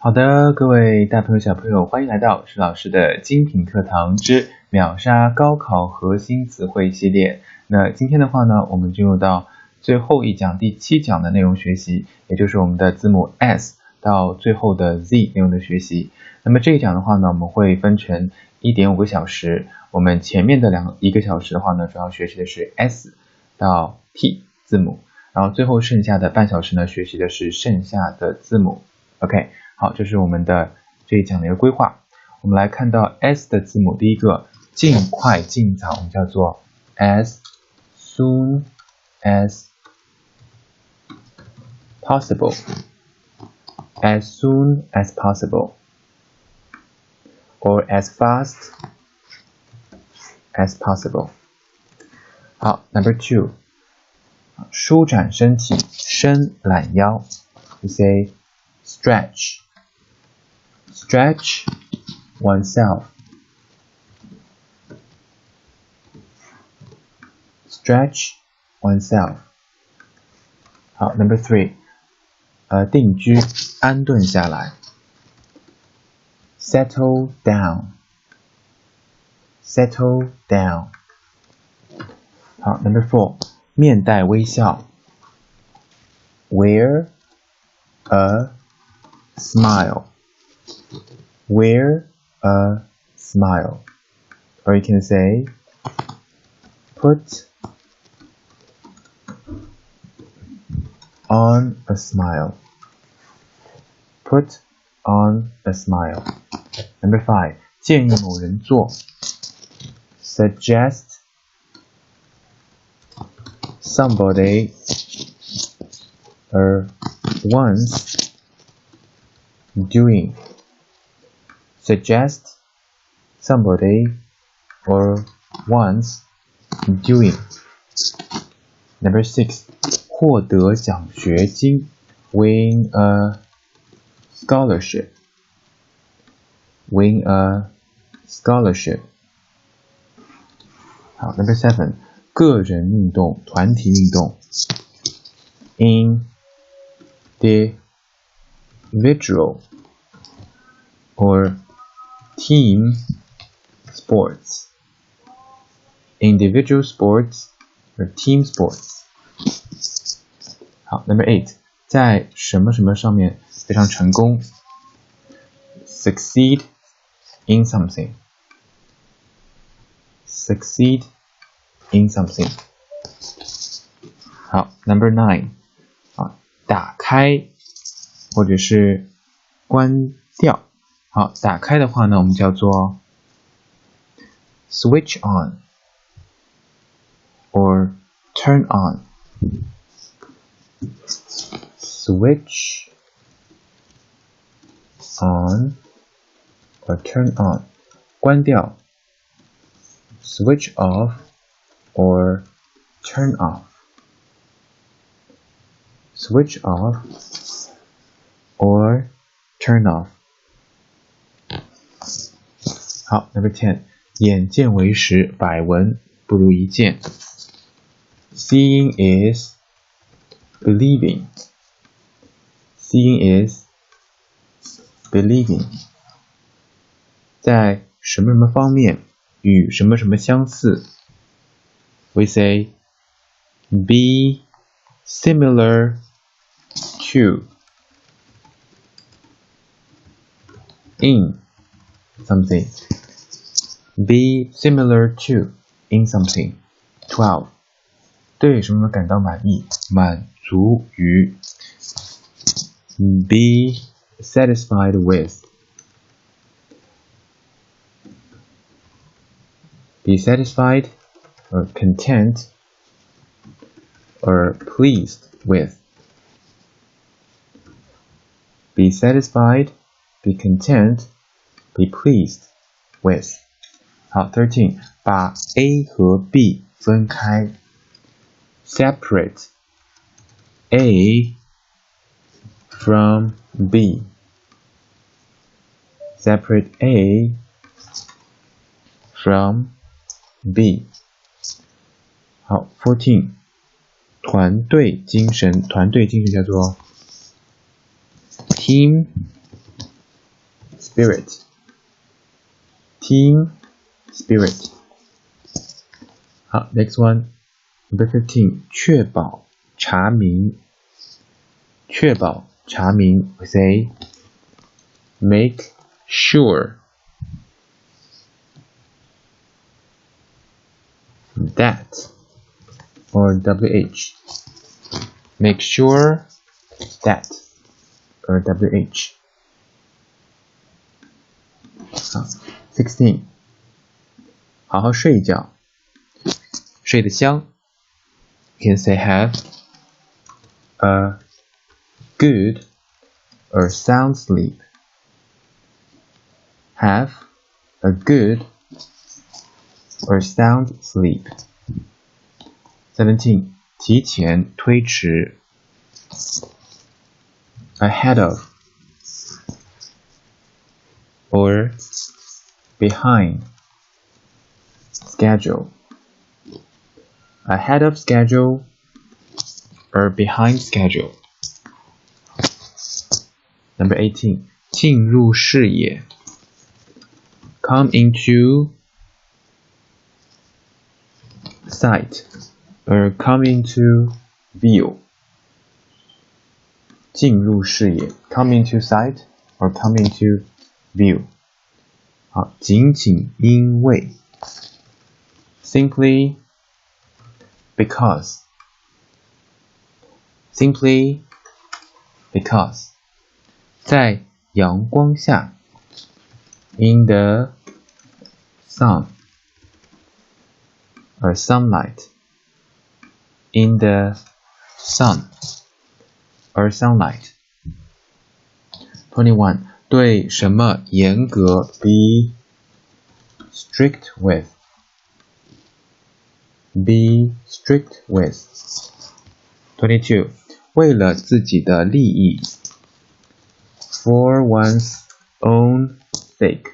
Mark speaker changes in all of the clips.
Speaker 1: 好的，各位大朋友小朋友，欢迎来到石老师的精品课堂之秒杀高考核心词汇系列。那今天的话呢，我们进入到最后一讲第7讲的内容学习，也就是我们的字母 S 到最后的 Z 内容的学习。那么这一讲的话呢，我们会分成 1.5 个小时，我们前面的1个小时的话呢，主要学习的是 S 到 T 字母，然后最后剩下的半小时呢，学习的是剩下的字母。OK。好，这是我们的这一讲的一个规划。我们来看到 S 的字母，第一个尽快尽早，我们叫做 as soon as possible， as soon as possible or as fast as possible。 好 Number 2， 舒展身体，伸懒腰， we say stretch oneself. Stretch oneself. 好 Number 3， 定居，安顿下来， settle down. Settle down. 好 Number 4， 面带微笑， wear a smile.Wear a smile, or you can say put on a smile. Put on a smile. Number 5， 建议某人做， suggest somebody or once doing.Suggest somebody or once doing. Number 6， 获得奖学金， win a scholarship. Win a scholarship. 好 Number 7， 个人运动，团体运动， individual or team sports. Individual sports or team sports. 好 Number 8， 在什么什么上面非常成功， succeed in something. Succeed in something. 好 Number 9， 打开或者是关掉。好，打开的话呢，我们叫做 switch on or turn on. Switch on or turn on. 关掉 switch off or turn off. Switch off or turn off. 好 Number 10， 眼见为实，百闻不如一见， Seeing is believing. Seeing is believing. 在什么什么方面与什么什么相似， We say be similar to in something. Be similar to in something. 12. 对什么感到满意，满足于， be satisfied with. Be satisfied or content or pleased with. Be satisfied, be content, be pleased with. 好 13， 把 A 和 B 分开， separate A from B. Separate A from B. 好 14， 团队精神，团队精神叫做 team spirit. Team spirit. 好 ，next one. Number 15. 确保查明。确保查明 we say make sure that or WH. Make sure that or WH. 好 16. 好好睡一觉，睡得香。You can say have a good or sound sleep. Have a good or sound sleep. 17. 提前推迟 ahead of or behind schedule. Ahead of schedule or behind schedule. Number 18. 进入视野 come into sight or come into view. 进入视野 come into sight or come into view. 好，仅仅因为 simply because. Simply because. 在阳光下 in the sun or sunlight. In the sun or sunlight. 21. 对什么严格 be strict with. Be strict with. 22. 为了自己的利益 for one's own sake.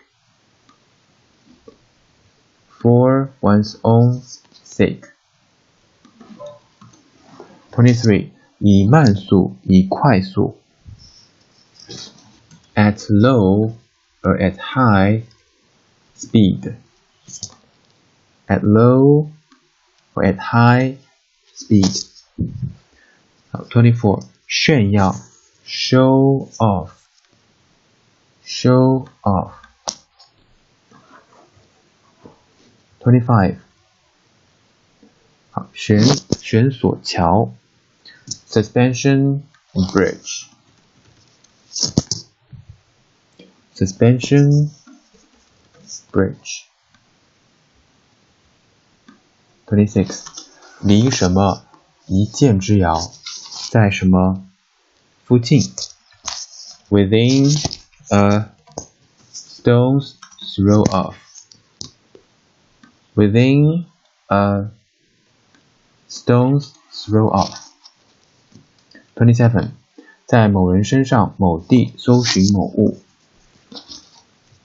Speaker 1: For one's own sake. 23. 以慢速以快速 at low or at high speed. At low or at high speed. 24. 炫耀 show off. Show off. 25. 好，悬索桥 suspension bridge. Suspension bridge. 26. 离什么一箭之遥，在什么附近 within a stone's throw of. Within a stone's throw of. 27. 在某人身上某地搜寻某物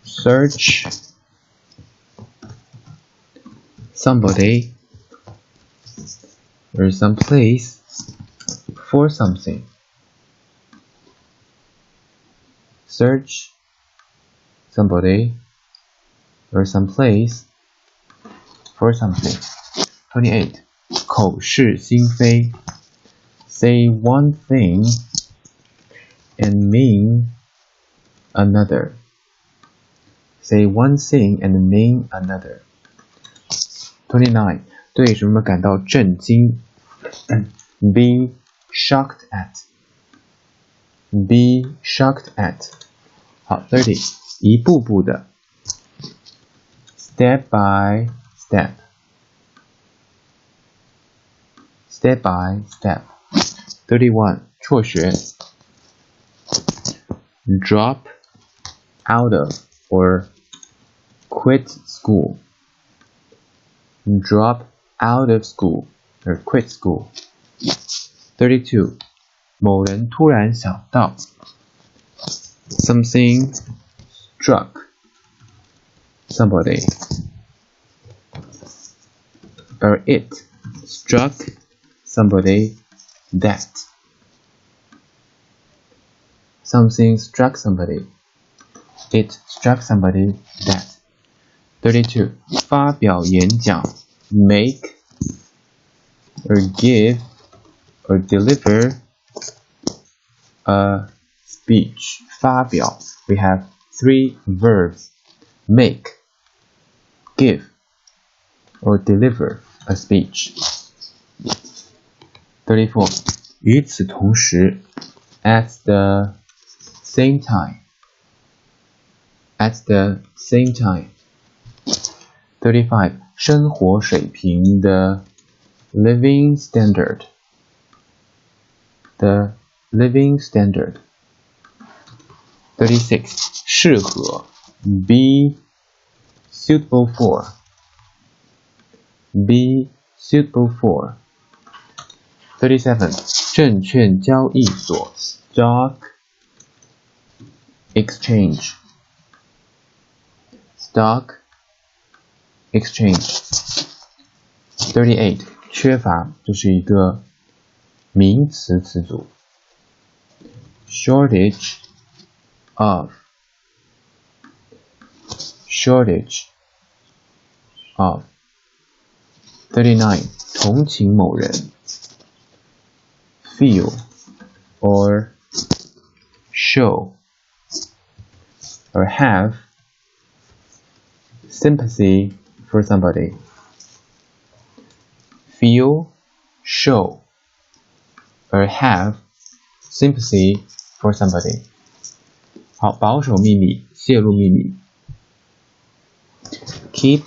Speaker 1: search somebody or some place for something. Search somebody or some place for something. 28. 口是心非 say one thing and mean another. Say one thing and mean another. 29. 对什么感到震惊 be shocked at. Be shocked at. 好 30. 一步步的 step by step. Step by step. 31. 辍学 drop out of or quit school. Drop out of school or quit school. 32. 某人突然想到 something struck somebody or it struck somebody that. Something struck somebody. It struck somebody dead. 32. 发表演讲 make or give or deliver a speech. 发表 we have 3 verbs. Make, give, or deliver a speech. 34. 与此同时 at the same time. At the same time. 35. 生活水平的 living standard. The living standard. 36. 适合 be suitable for. Be suitable for. 37. 证券交易所 stock exchange. Stock exchange. 38. 缺乏，这是一个名词词组 shortage of. Shortage of. 39. 同情某人 feel or show or have sympathy for somebody. Feel, show, or have sympathy for somebody. 好，保守秘密，泄露秘密。Keep,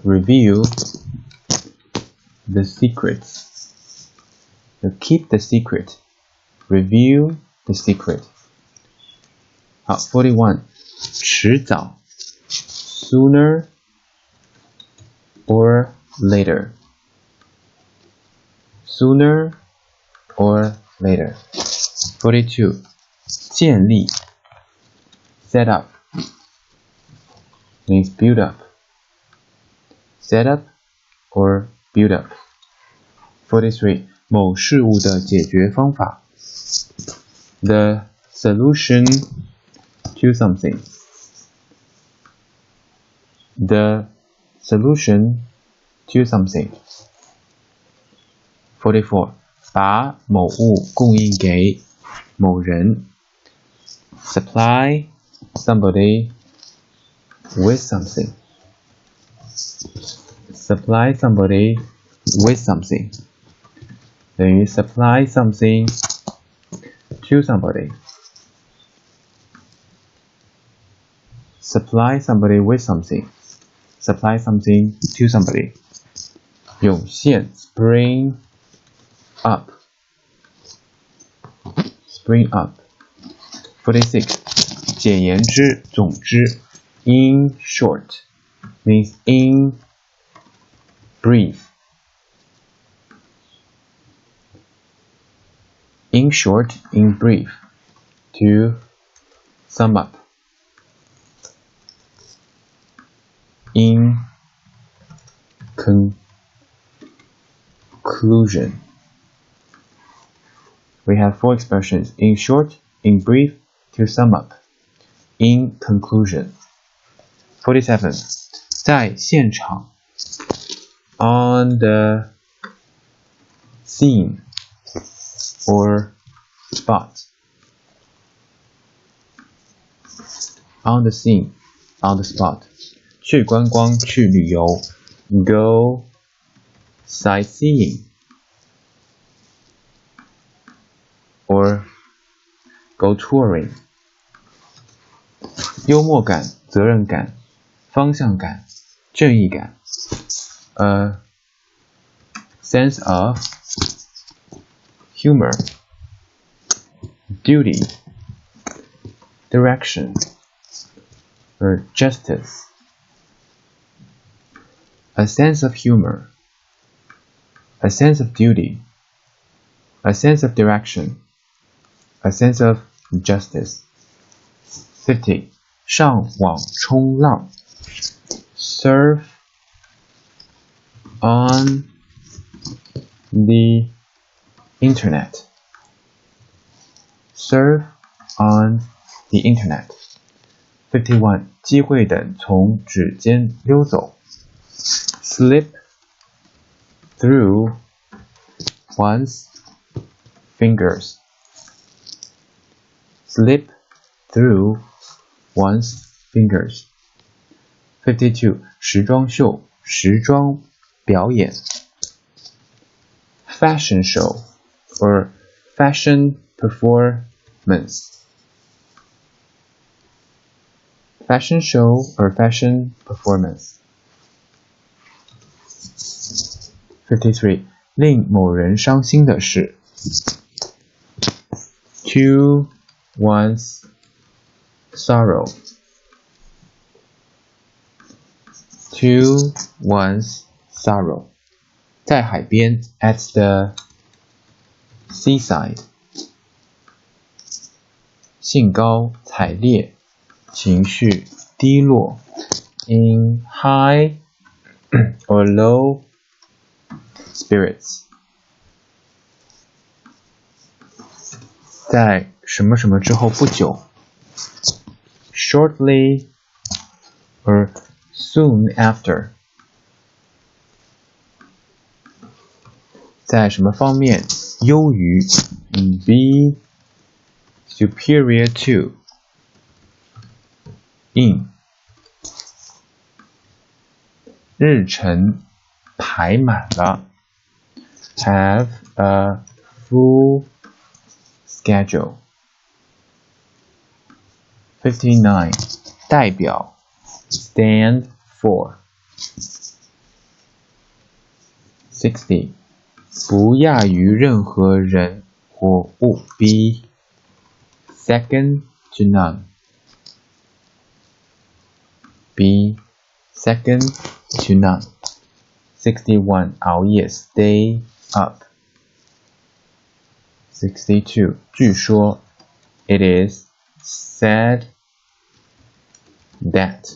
Speaker 1: reveal the secrets. Keep the secret, reveal the secret. 好 41. 迟早 sooner or later. Sooner or later. 42. 建立 set up means build up. Set up or build up. 43. 某事物的解决方法 the solution to something. The solution to something. 44. 把某物供应给某人 supply somebody with something. Supply somebody with something 等于 supply something to somebody. Supply somebody with something. Supply something to somebody. 涌现 spring up. Spring up. 46. 简言之，总之 in short means in brief. In short, in brief. To sum up. In conclusion. We have 4 expressions. In short, in brief, to sum up. In conclusion. 47. 在现场 on the scene or spot. On the scene, on the spot. 去观光，去旅游 go sightseeing or go touring. 幽默感，责任感，方向感，正义感 a sense of humor, duty, direction, or justice. A sense of humor, a sense of duty, a sense of direction, a sense of justice. 50. 上网冲浪 surf on the internet. Surf on the internet. 51. 机会等从指尖溜走 slip through one's fingers. Slip through one's fingers. 52. 时装秀，时装表演 fashion show or fashion performance. Fashion show or fashion performance. 53. 令某人伤心的事 to one's sorrow. To one's sorrow. 在海边 at the seaside. 兴高采烈，情绪低落 in high or low spirits. 在什么什么之后不久 shortly or soon after. 在什么方面优于 be superior to. in 日程排满了 have a full schedule. 59. 代表 stand for. 60. 不亚于任何人或物 be second to none. Be second to none. 61. 熬夜 stay up. 62. 据说 it is said that.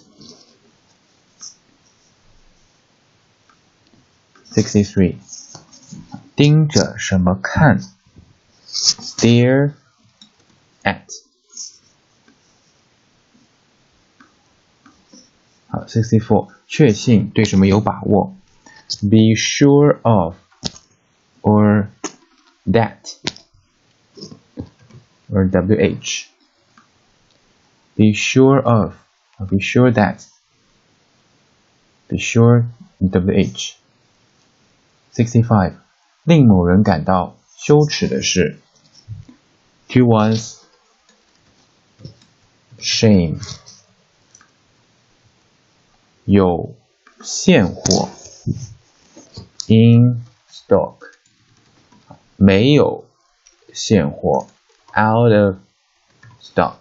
Speaker 1: 63. 盯着什么看 stare at. 好 64. 确信对什么有把握 be sure of or that or wh. Be sure of or be sure that. Be sure wh. 65. 令某人感到羞耻的事 to one's shame. 有现货 in stock. 没有现货 out of stock.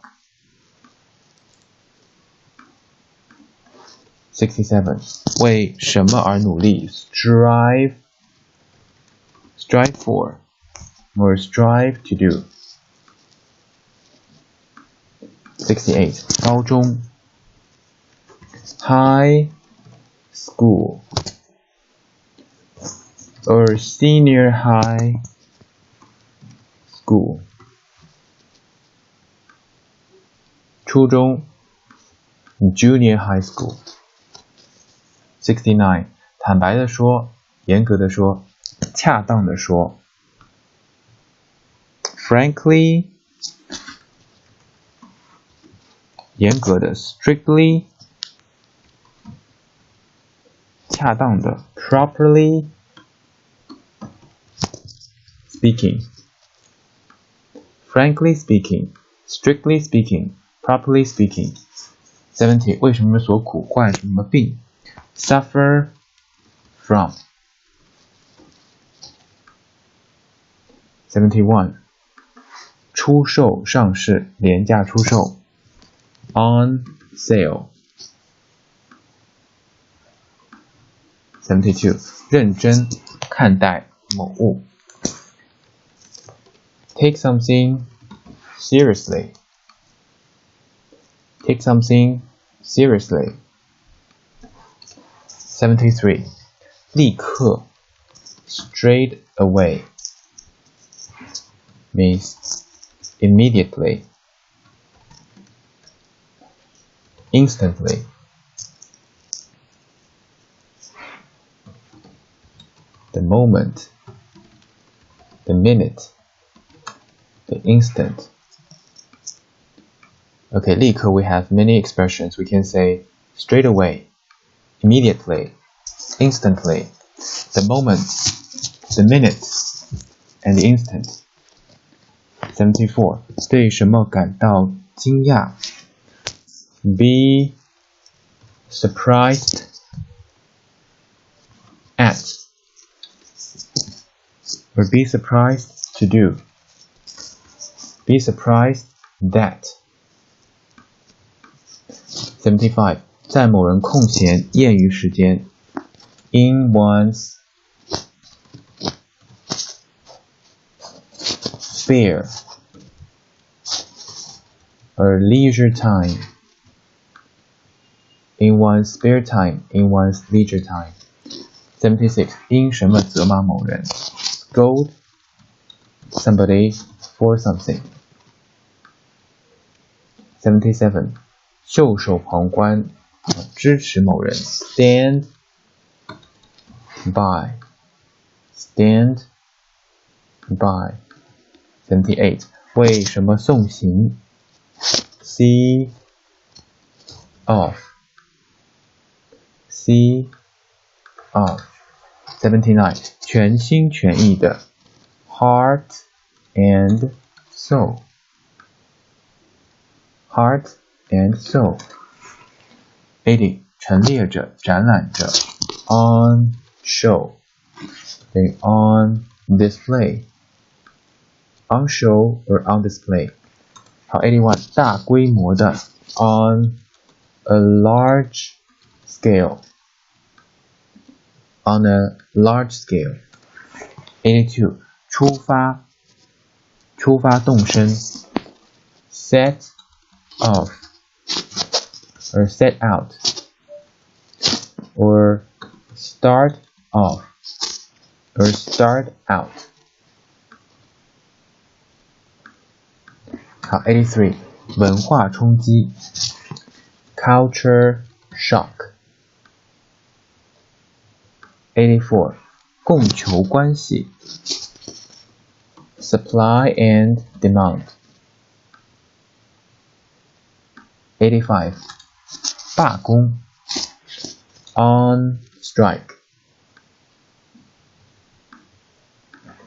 Speaker 1: 67. 为什么而努力 strive for or strive to do. 68. 高中 high school or senior high school. 初中 junior high school. 69. 坦白的说，严格的说，恰当的说 frankly. 严格的 strictly. 恰当的 properly speaking. Frankly speaking, strictly speaking, properly speaking. 70. 为什么所苦患什么病 suffer from. 71. 出售上市廉价出售 on sale. 72. 认真看待某物 take something seriously. Take something seriously. 73. 立刻 straight away means immediately. instantly, the moment, the minute, the instant. Okay, 立刻 we have many expressions. We can say straight away, immediately, instantly, the moment, the minute, and the instant. 74. 对什么感到惊讶 Be surprised at, or be surprised to do. Be surprised that. 75. 在某人空闲业余时间 In one's spare or leisure time. In one's spare time, in one's leisure time. 76. 因什么责骂某人 Scold somebody for something. 77. 袖手旁观支持某人 Stand by. Stand by. 78. 为什么送行 See off. See off. 79. 全心全意的 Heart and soul. Heart and soul. 80. 陈列着展览着 On show. On display. On show or on display. 好 81. 大规模的 On a large scale. On a large scale. 82. 出发动身 Set off or set out or start off or start out. 好 83. 文化冲击 Culture shock. 84. 供求关系 Supply and demand. 85. 罢工 On strike.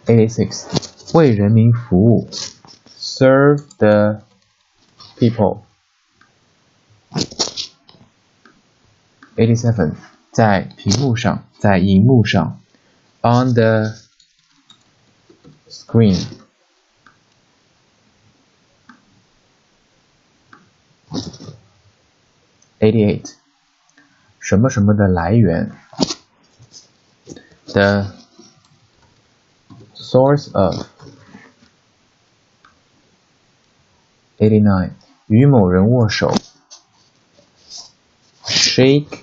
Speaker 1: 86. 为人民服务 Serve the people. 87. 在屏幕上，在荧幕上 On the screen. 88. 什么什么的来源 The source of. 89. 与某人握手 Shake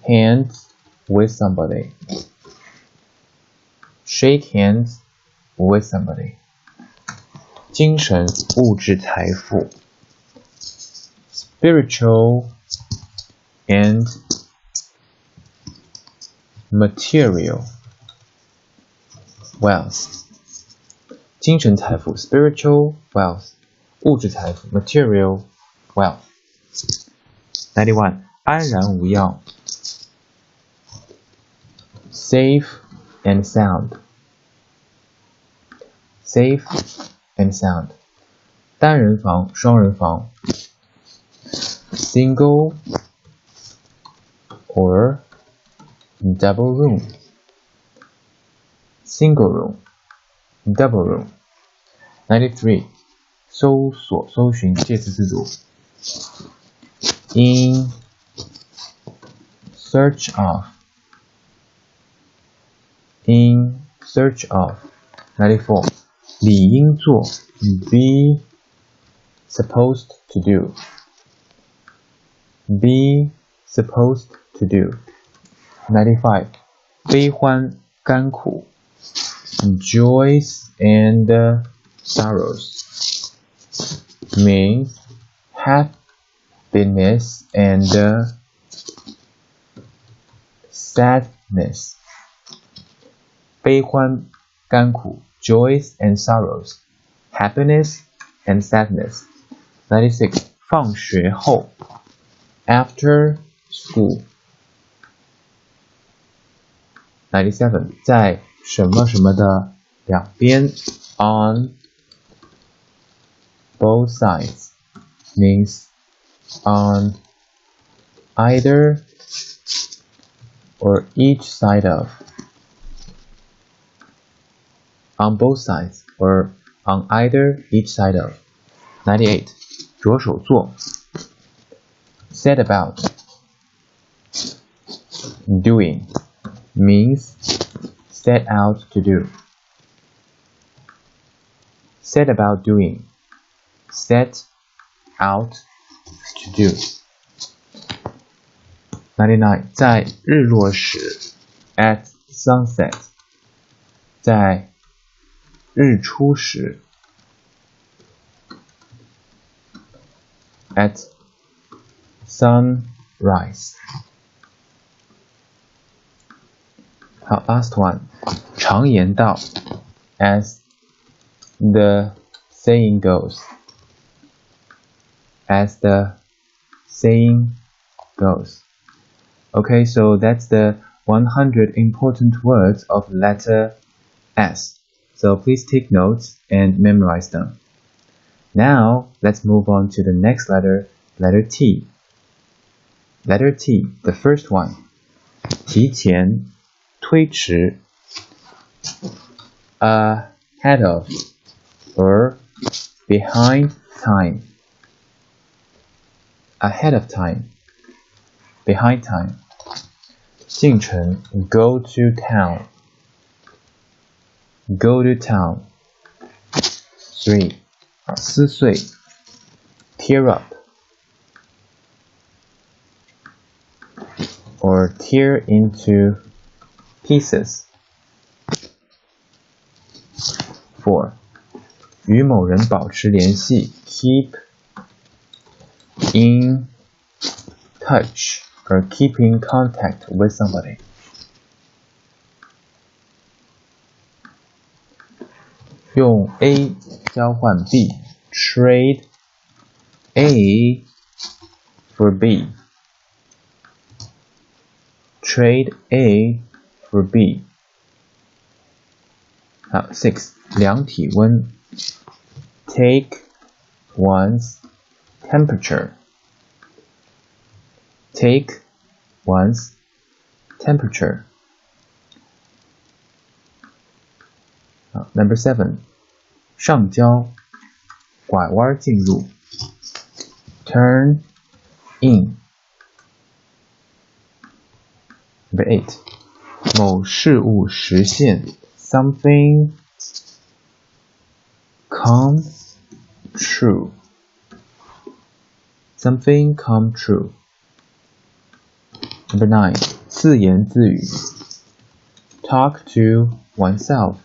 Speaker 1: hands with somebody. Shake hands with somebody. 精神物质财富 Spiritual and material wealth. 精神财富 Spiritual wealth. 物质财富 Material wealth. 91. 安然无恙 Safe and sound. Safe and sound. 单人房双人房 Single or double room. Single room, double room. 93. 搜索搜寻介词词组 In search of. In search of. 94. 理应做 Be supposed to do. Be supposed to do. 95. 悲欢甘苦 Joys and sorrows. Means happiness and sadness. 悲欢甘苦 joys and sorrows. Happiness and sadness. 96. 放学后 after school. 97. 在什么什么的两边 on both sides means on either or each side of. On both sides or on either each side of. 98. 着手做 set about. Doing means set out to do. Set about doing. Set out to do. 99. 在日落时 at sunset. 在日出时 at sunrise. 好 last one. 常言道 as the saying goes. As the saying goes. Okay, so that's the 100 important words of letter S. So please take notes and memorize them. Now, let's move on to the next letter, letter T. Letter T, the first one. 提前推迟 ahead of or behind time. Ahead of time. Behind time. 进城 go to town. Go to town. 3. 撕碎 tear up or tear into pieces. 4. 与某人保持联系 keep in touch or keep in contact with somebody. 用 A 交换 B, trade A for B. Trade A for B. 好 6. 量体温 take one's temperature. Take one's temperature. Number 7. 上交拐弯进入 turn in. Number 8. 某事物实现 something come true. Something come true. Number 9. 自言自语 talk to oneself.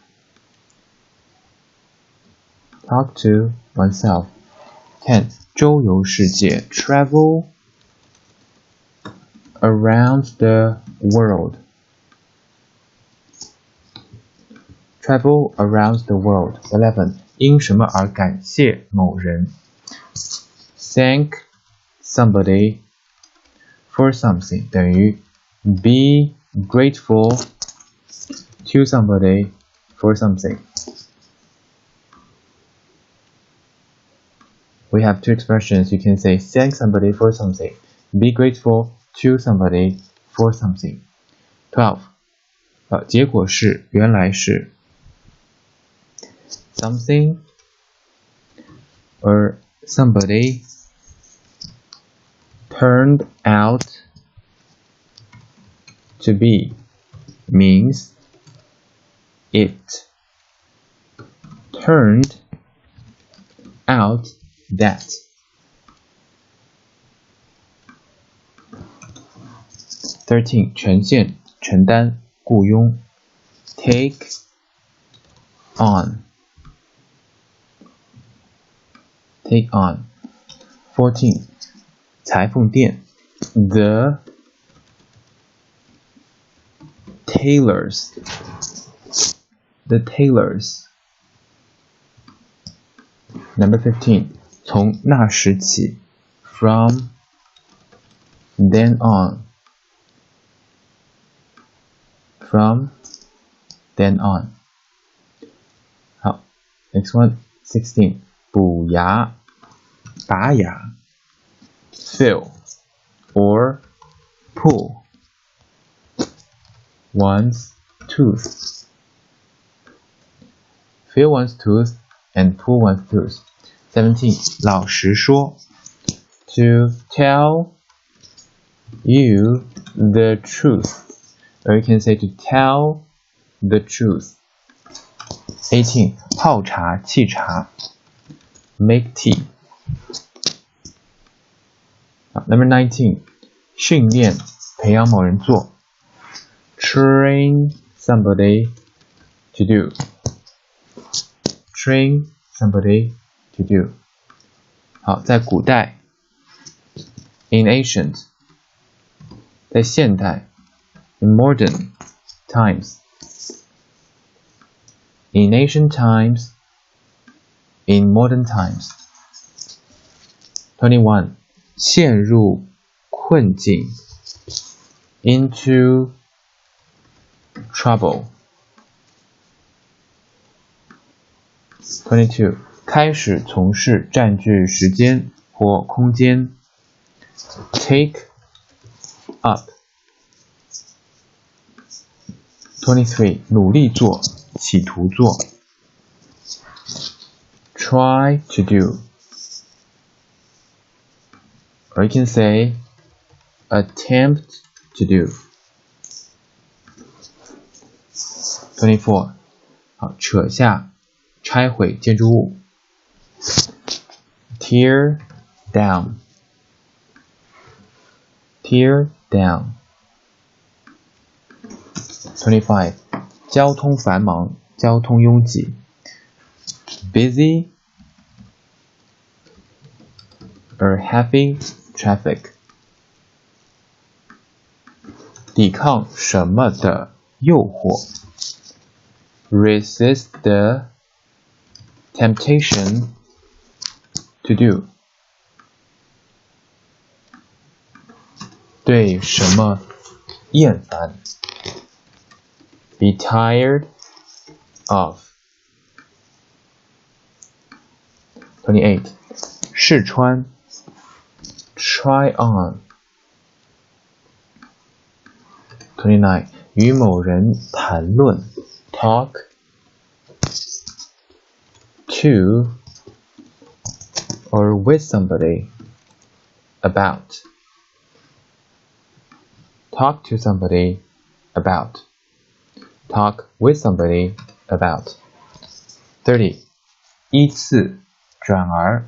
Speaker 1: Talk to oneself. 10. 周游世界 travel around the world. Travel around the world. 11. 因什么而感谢某人 thank somebody for something 等于 be grateful to somebody for something. We have two expressions. You can say thank somebody for something. Be grateful to somebody for something. 12. 结果是原来是 something or somebody turned out to be means it turned out that. 13. 权限承担雇佣 take on. Take on. 14. 裁缝店 The tailors Number 15 从那时起 From then on好 Next one 16 补牙拔牙 Fill or pull one's tooth Fill one's tooth and pull one's tooth 17 老实说 To tell you the truth or you can say to tell the truth 18 泡茶沏茶 Make tea Number 19 训练培养某人做 Train somebody to do Train somebody to do 好，在古代 In ancient 在现代 In modern times In ancient times In modern times 21陷入困境 Into trouble 22开始从事占据时间或空间 Take up 23努力做企图做 Try to do or you can say attempt to do 24好扯下拆毁建筑物 Tear down 25交通繁忙交通拥挤 Busy or heavy traffic 抵抗什么的诱惑 Resist the temptation to do 对什么厌烦 Be tired of 28试穿 Try on 29与某人谈论 Talk to or with somebody about Talk to somebody about Talk with somebody about 30依次转而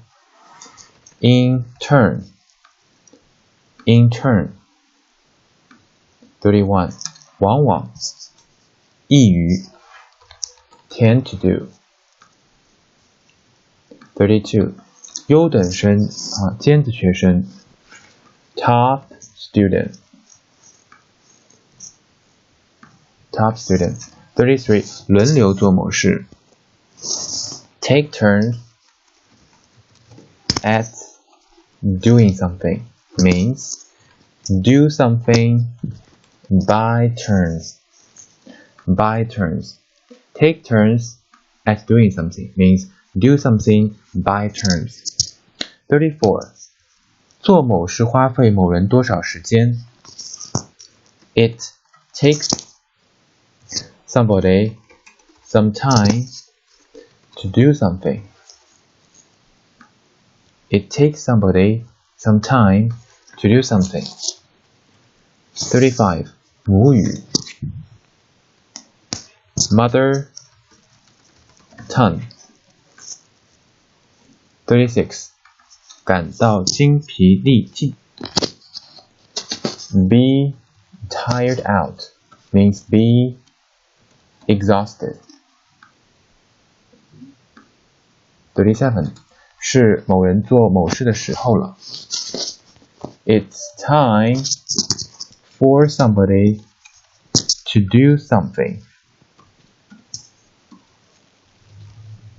Speaker 1: In turn 31往往易于 Tend to do 32优等生尖子学生 Top student 33轮流做某事 Take turns at doing something means do something by turns Take turns at doing something means do something by turns 34做某事花费某人多少时间 It takes somebody some time to do something It takes somebody some time to do something 35母语 Mother tongue 36感到精疲力尽 Be tired out means be exhausted 37是某人做某事的时候了 It's time for somebody to do something.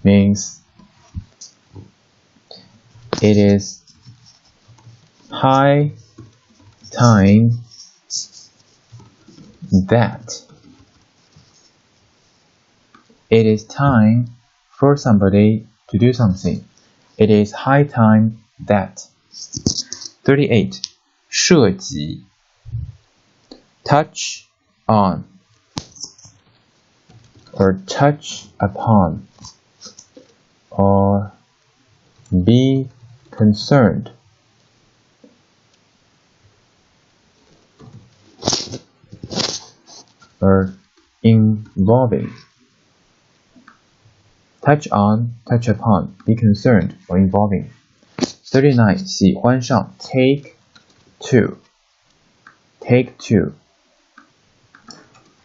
Speaker 1: Means it is high time that. It is time for somebody to do something. It is high time that. 38. 涉及 touch on or touch upon or be concerned. Or involving. Touch on, touch upon, be concerned or involving. 39. 喜欢上 take to. Take to.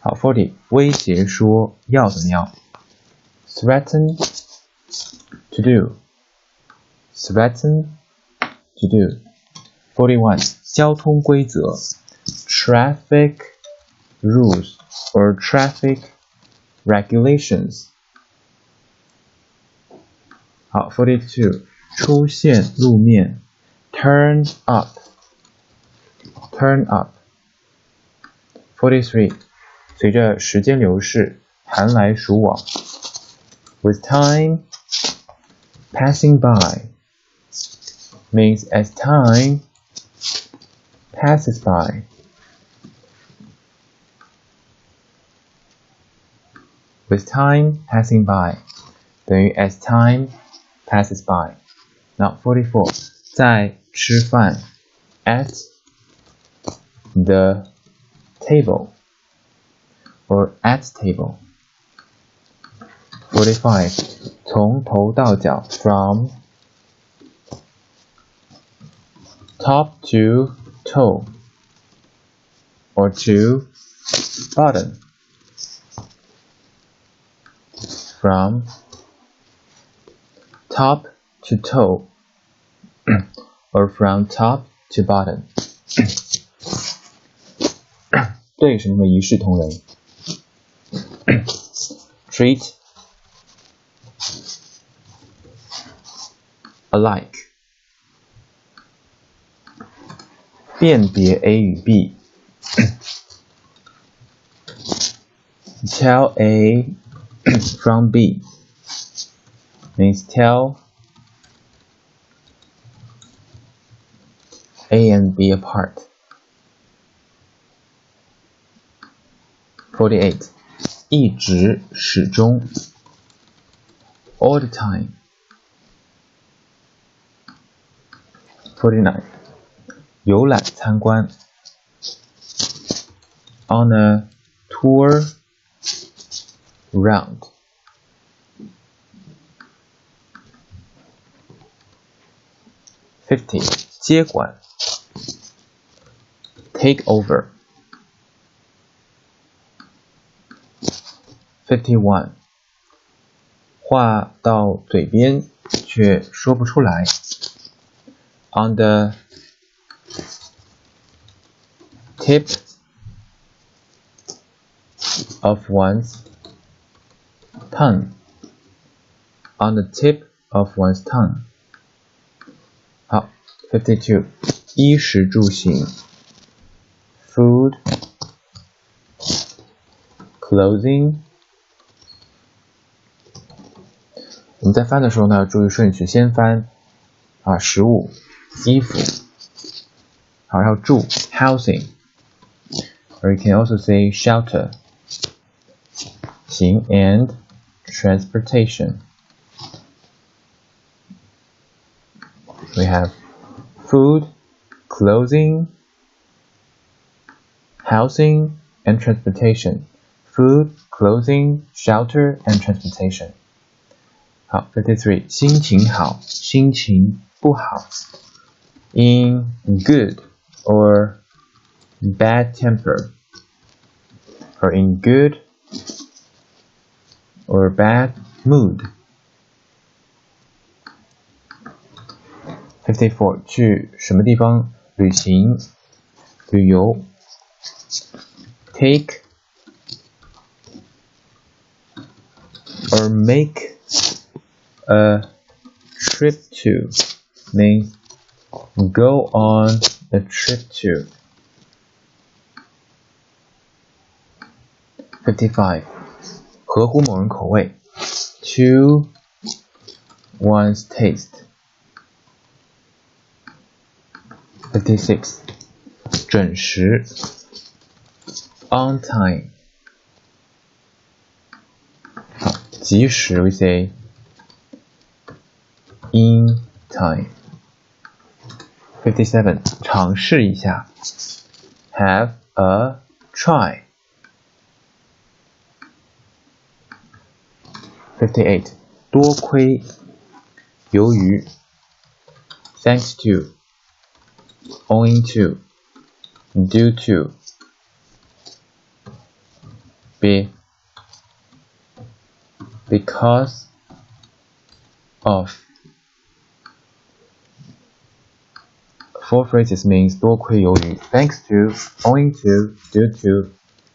Speaker 1: 好 40. 威胁说要怎么样 threaten to do. Threaten to do. 41. 交通规则 traffic rules or traffic regulations. 好 42. 出现路面 turn up. Turn up. 43. 随着时间流逝寒来暑往 with time passing by. Means as time passes by. With time passing by 等于 as time passes by. Now 44. 在吃饭 at the table or at table. 45. 从头到脚 from top to toe or to bottom. From top to toe or from top to bottom. 对什么一视同仁 treat alike. 辨别 A 与 B. Tell A from B. Means tell A and B apart. 48. 一直始终 all the time. 49. 游览参观 on a tour round. 50. 接管 take over. 51. 话到嘴边却说不出来 on the tip of one's tongue. On the tip of one's tongue. 好 52. 衣食住行 food, clothing. 我们在翻的时候呢，注意顺序，先翻食物、衣服，好，然后住 housing, or you can also say shelter. 行 and transportation. We have food, clothing, housing, and transportation. Food, clothing, shelter, and transportation. 好 53. 心情好，心情不好 in good or bad temper, or in good or bad mood. 54. 去什么地方旅行、旅游。Take or make a trip to means go on a trip to. 55. 合乎某人口味 to one's taste. 56. 准时 on time. 好，及时 we say in time. 57. 尝试一下 have a try. 58. 多亏由于 thanks to owing to due to be because of. Four phrases means 多亏由于 thanks to, owing to, due to,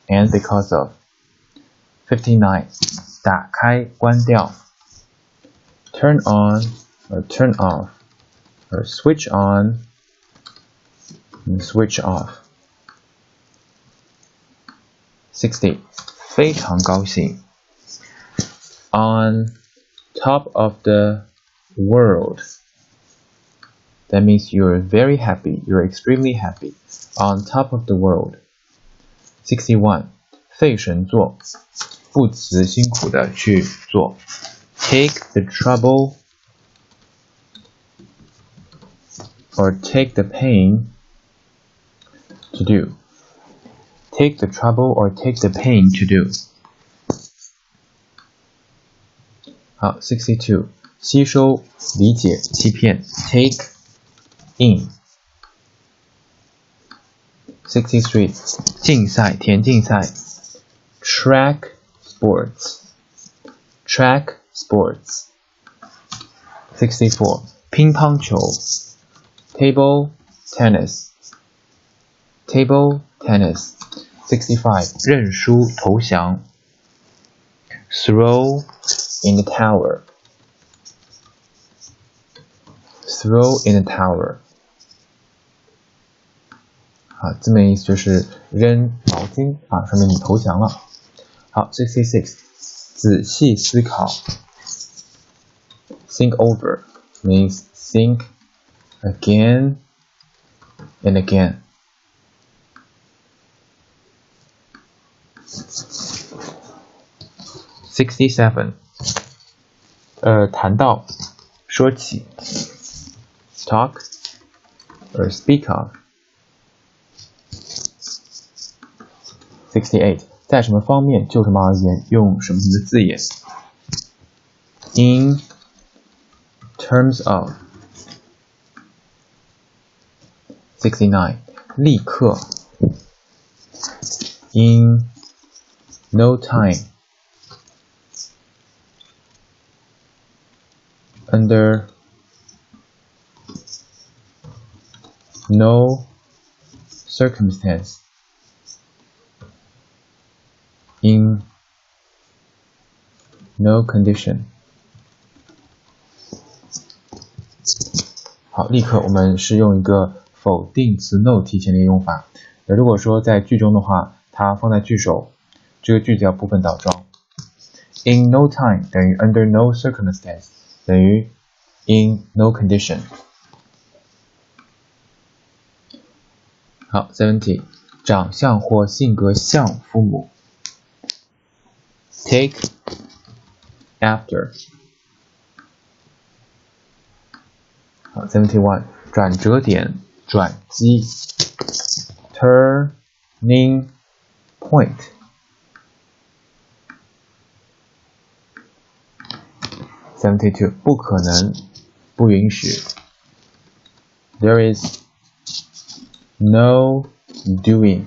Speaker 1: and because of. 59. 打开关掉 turn on or turn off or switch on and switch off. 60. 非常高兴 on top of the world. That means you're very happy, you're extremely happy. On top of the world. 61. 费神做不辞辛苦的去做 take the trouble or take the pain to do. Take the trouble or take the pain to do. 好 62. 吸收、理解、欺骗 take in. 63. 竞赛、田径赛 track sports. Track sports. 64. 乒乓球 table tennis. Table tennis. 65. 认输投降 throw in the tower. Throw in the tower. 好，字面意思就是扔毛巾啊，说明你投降了。好 66. 仔细思考 think over means think again and again. 67. 谈到说起 talk or speak of. 68. 在什么方面就什么而言用什么什么的字眼 in terms of. 69. 立刻 in no time. Under no circumstance. In no condition. 好，立刻我们是用一个否定词 no 提前的用法。如果说在句中的话，它放在句首，这个句子要部分倒装。In no time 等于 under no circumstance 等于 in no condition. 好 70. 长相或性格像父母 take after. 好 71. 转折点转机 turning point. 72. 不可能不允许 there is no doing.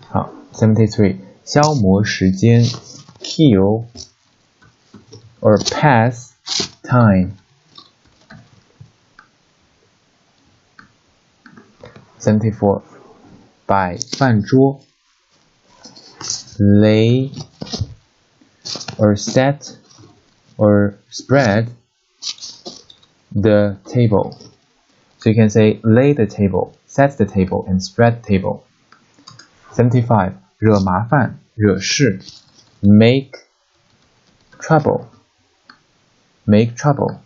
Speaker 1: 好 73. 消磨时间 kill or pass time. 74. 摆饭桌 lay or set or spread the table. So you can say lay the table, set the table, and spread the table. 75. 惹麻烦，惹事 make trouble, make trouble.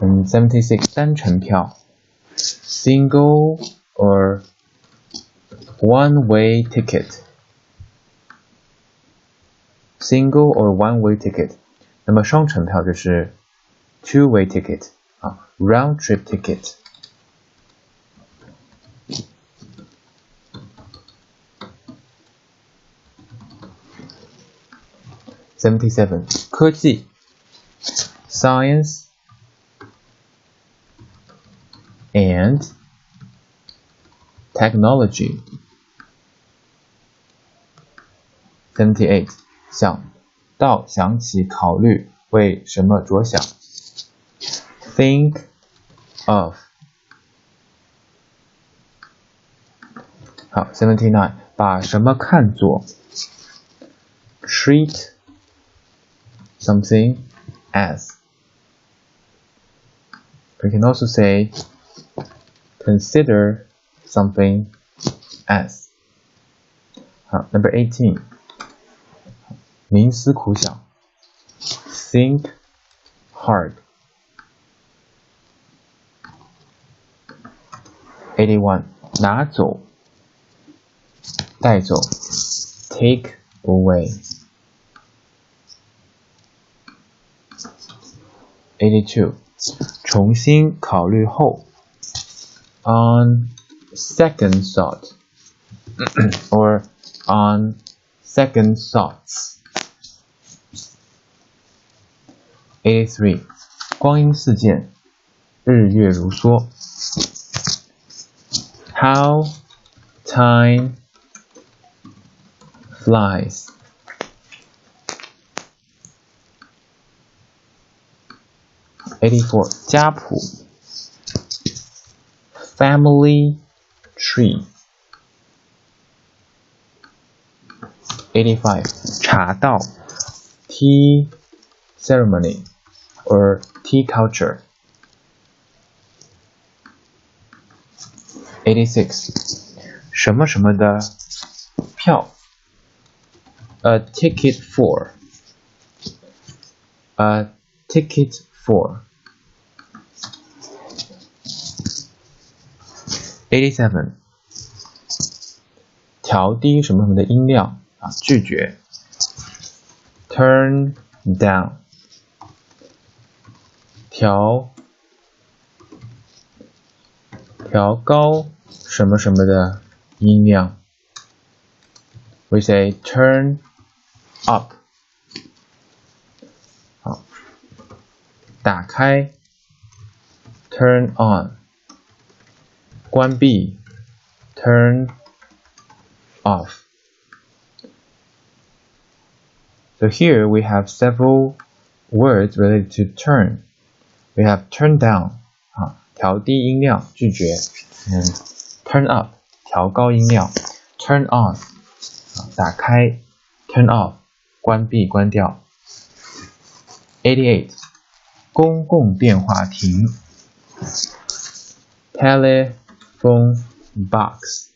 Speaker 1: And 76. 单程票 single or one-way ticket, single or one-way ticket. 那么双程票就是 two-way ticket, round trip ticket. (77) 科技 science and technology. 78. 想到想起考虑为什么着想 think of. 好 79. 把什么看作 treat something as. We can also say consider something as. 好 Number 18. 冥思苦想 think hard. 81. 拿走带走 take away. 82. 重新考虑后 on second thought or on second thoughts. 83. 光阴似箭，日月如梭 how time flies. 84. 家谱 family tree. 85. 茶道 tea ceremony or tea culture. 86. 什么什么的票 a ticket for, a ticket for. 87. 调低什么什么的音量拒绝 turn down. 调高什么什么的音量 we say turn up. 好，打开 turn on. 关闭 turn off. So here we have several words related to turn. We have turn down, 调低音量拒绝 and turn up, 调高音量 turn on, 打开 turn off, 关闭关掉 88. 公共电话亭 telephone box,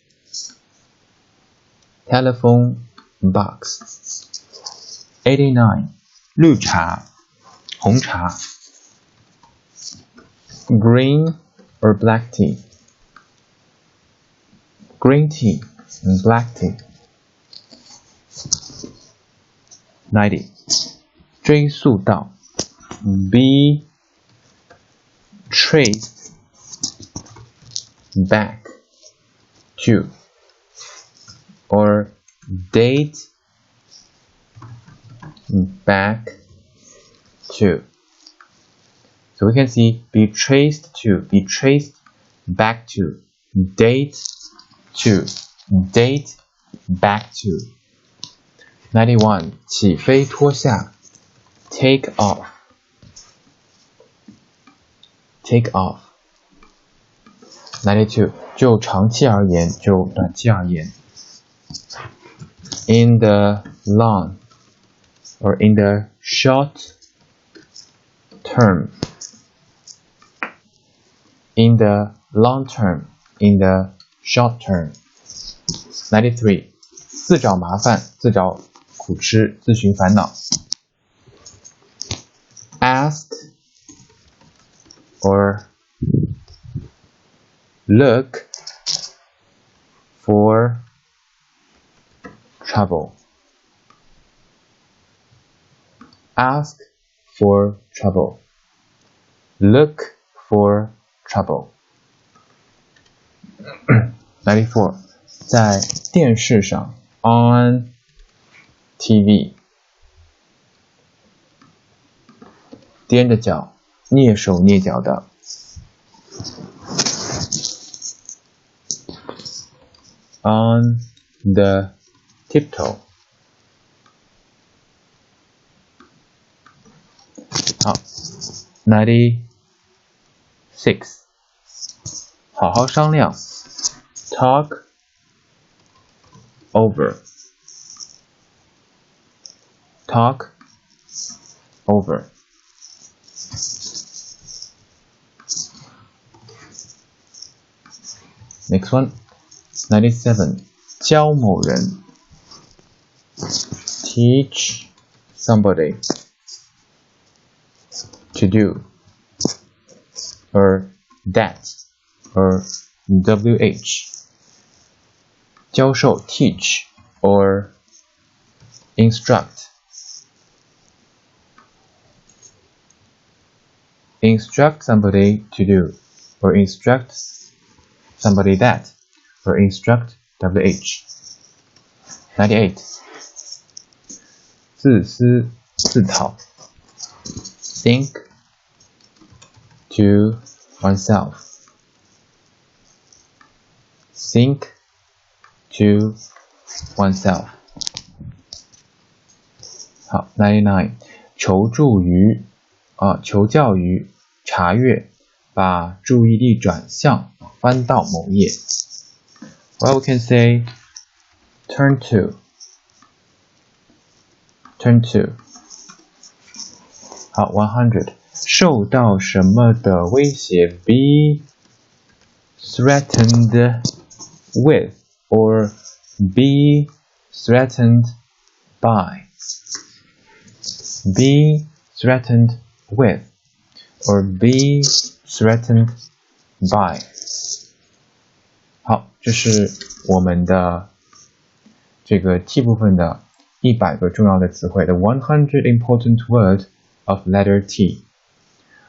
Speaker 1: telephone box. 89. 绿茶红茶 green or black tea, green tea and black tea. 90. 追溯到 be traced back to or date back to. So we can see be traced to, be traced back to, date to, date back to. 91. 起飞脱下 take off, take off. 92就长期而言，就短期而言。In the long or in the short term. In the long term, in the short term. 93. 自找麻烦，自找苦吃，自寻烦恼。Ask or look for trouble. Ask for trouble. Look for trouble. 94. 在电视上 on TV. 踮着脚，蹑手蹑脚的。On the tiptoe. 好 96. 好好商量 talk over. Talk over. Next one. 97. 教某人 teach somebody to do or that or WH. 教授 teach or instruct. Instruct somebody to do or instruct somebody that or instruct WH. 98. 自私自讨 think to oneself. Think to oneself. 好 99. 求教于查阅，把注意力转向，翻到某页。Well, we can say turn to. Turn to. 好 100. 受到什么的威胁 be threatened with or be threatened by. Be threatened with or be threatened by. 好，这是我们的这个 T 部分的100个重要的词汇 The 100 important words of letter T.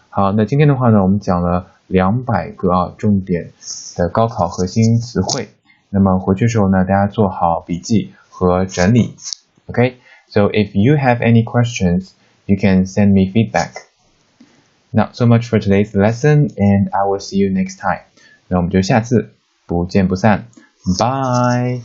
Speaker 1: 好，那今天的话呢，我们讲了200个重点的高考核心词汇。那么回去的时候呢，大家做好笔记和整理。Okay, so if you have any questions, you can send me feedback. Now, so much for today's lesson, and I will see you next time. 那我们就下次不见不散。Bye.